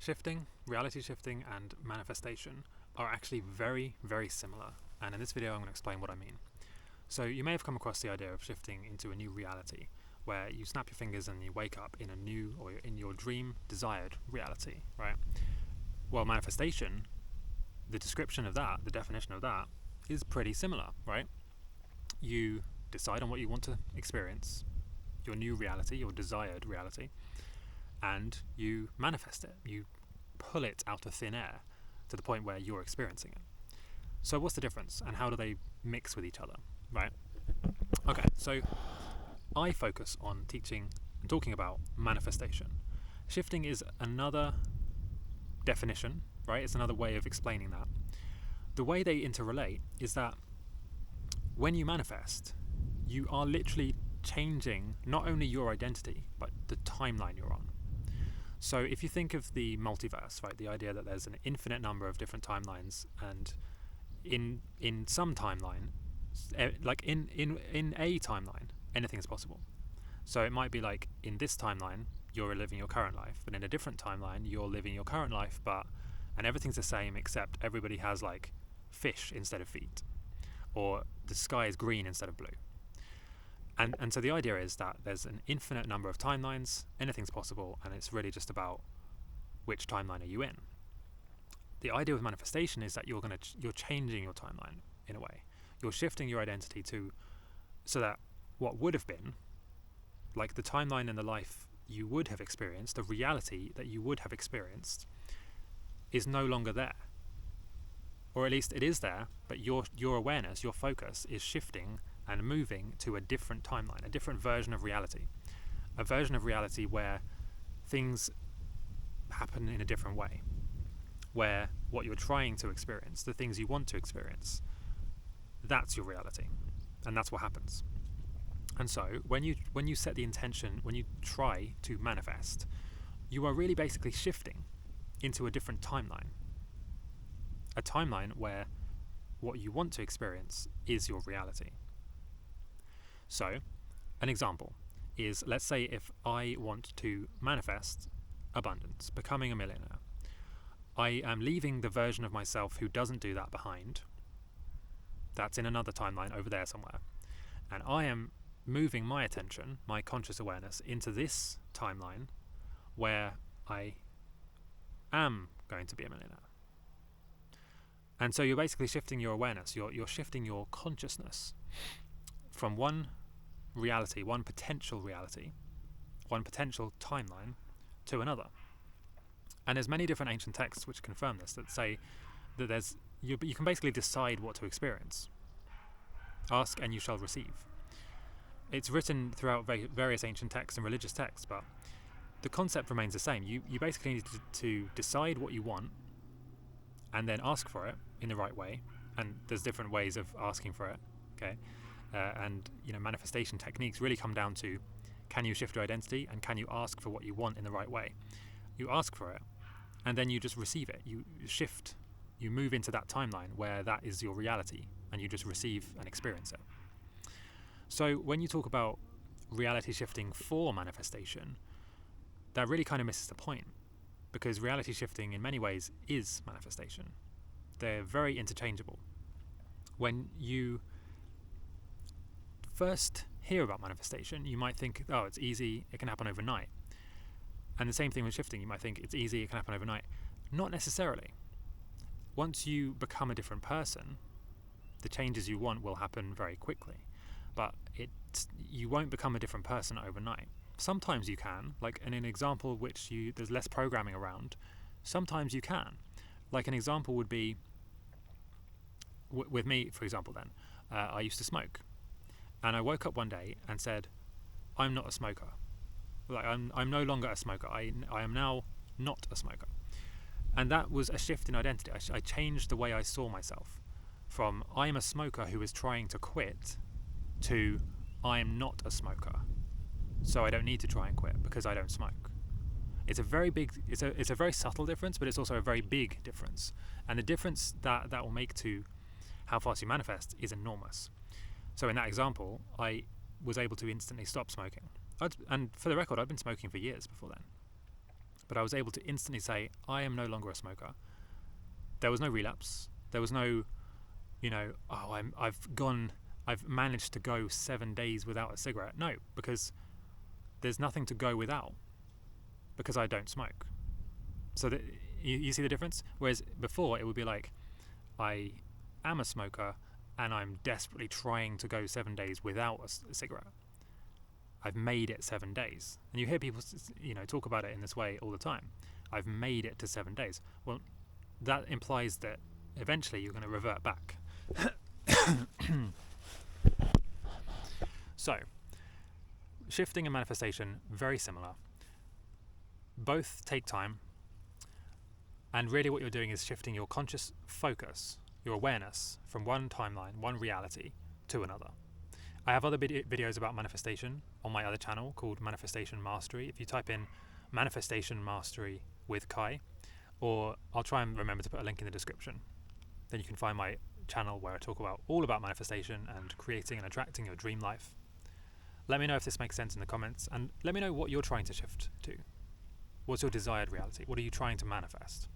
Shifting, reality shifting, and manifestation are actually very, very similar, and in this video I'm going to explain what I mean. So you may have come across the idea of shifting into a new reality, where you snap your fingers and you wake up in a new, or in your dream desired reality, right? Well, manifestation, the description of that, the definition of that, is pretty similar, right? You decide on what you want to experience, your new reality, your desired reality, and you manifest it. You pull it out of thin air to the point where you're experiencing it. So what's the difference, and how do they mix with each other, right? Okay, so I focus on teaching and talking about manifestation. Shifting is another definition, right? It's another way of explaining that. The way they interrelate is that when you manifest, you are literally changing not only your identity, but the timeline you're on. So if you think of the multiverse, right, the idea that there's an infinite number of different timelines, and in some timeline, like in a timeline, anything is possible. So it might be like in this timeline, you're living your current life, but in a different timeline, you're living your current life, and everything's the same except everybody has like fish instead of feet, or the sky is green instead of blue. And so the idea is that there's an infinite number of timelines, anything's possible, and it's really just about which timeline are you in. The idea with manifestation is that you're changing your timeline in a way. You're shifting your identity so that what would have been, like the timeline in the life you would have experienced, the reality that you would have experienced, is no longer there. Or at least it is there, but your awareness, your focus is shifting and moving to a different timeline, a different version of reality. A version of reality where things happen in a different way, where what you're trying to experience, the things you want to experience, that's your reality, and that's what happens. And so when you set the intention, when you try to manifest, you are really basically shifting into a different timeline. A timeline where what you want to experience is your reality. So, an example is, let's say if I want to manifest abundance, becoming a millionaire. I am leaving the version of myself who doesn't do that behind. That's in another timeline over there somewhere. And I am moving my attention, my conscious awareness, into this timeline where I am going to be a millionaire. And so you're basically shifting your awareness, you're shifting your consciousness from one reality, one potential reality, one potential timeline to another. And there's many different ancient texts which confirm this, that say that you can basically decide what to experience. Ask and you shall receive. It's written throughout various ancient texts and religious texts, but the concept remains the same. You basically need to decide what you want and then ask for it in the right way. And there's different ways of asking for it, okay? And manifestation techniques really come down to, can you shift your identity and can you ask for what you want in the right way? You ask for it and then you just receive it. You shift, you move into that timeline where that is your reality and you just receive and experience it. So when you talk about reality shifting for manifestation, that really kind of misses the point, because reality shifting in many ways is manifestation. They're very interchangeable. When you first hear about manifestation, you might think, oh, it's easy, it can happen overnight. And the same thing with shifting, you might think it's easy, it can happen overnight. Not necessarily. Once you become a different person, the changes you want will happen very quickly. But you won't become a different person overnight. Sometimes you can, like in an example which there's less programming around, sometimes you can. Like an example would be, with me, for example then, I used to smoke. And I woke up one day and said, I'm not a smoker. Like I'm no longer a smoker. I am now not a smoker. And that was a shift in identity. I changed the way I saw myself from I am a smoker who is trying to quit to I am not a smoker, so I don't need to try and quit because I don't smoke. It's a very subtle difference, but it's also a very big difference. And the difference that will make to how fast you manifest is enormous. So in that example, I was able to instantly stop smoking. And for the record, I've been smoking for years before then. but I was able to instantly say, I am no longer a smoker. There was no relapse. There was no, I've managed to go 7 days without a cigarette. No, because there's nothing to go without, because I don't smoke. So you see the difference? Whereas before it would be like, I am a smoker and I'm desperately trying to go 7 days without a cigarette. I've made it 7 days. And you hear people, talk about it in this way all the time. I've made it to 7 days. Well, that implies that eventually you're going to revert back. So, shifting and manifestation, very similar. Both take time. And really what you're doing is shifting your conscious focus, your awareness, from one timeline, one reality, to another. I have other videos about manifestation on my other channel called Manifestation Mastery. If you type in Manifestation Mastery with Kai, or I'll try and remember to put a link in the description, then you can find my channel where I talk all about manifestation and creating and attracting your dream life. Let me know if this makes sense in the comments, and let me know what you're trying to shift to. What's your desired reality? What are you trying to manifest?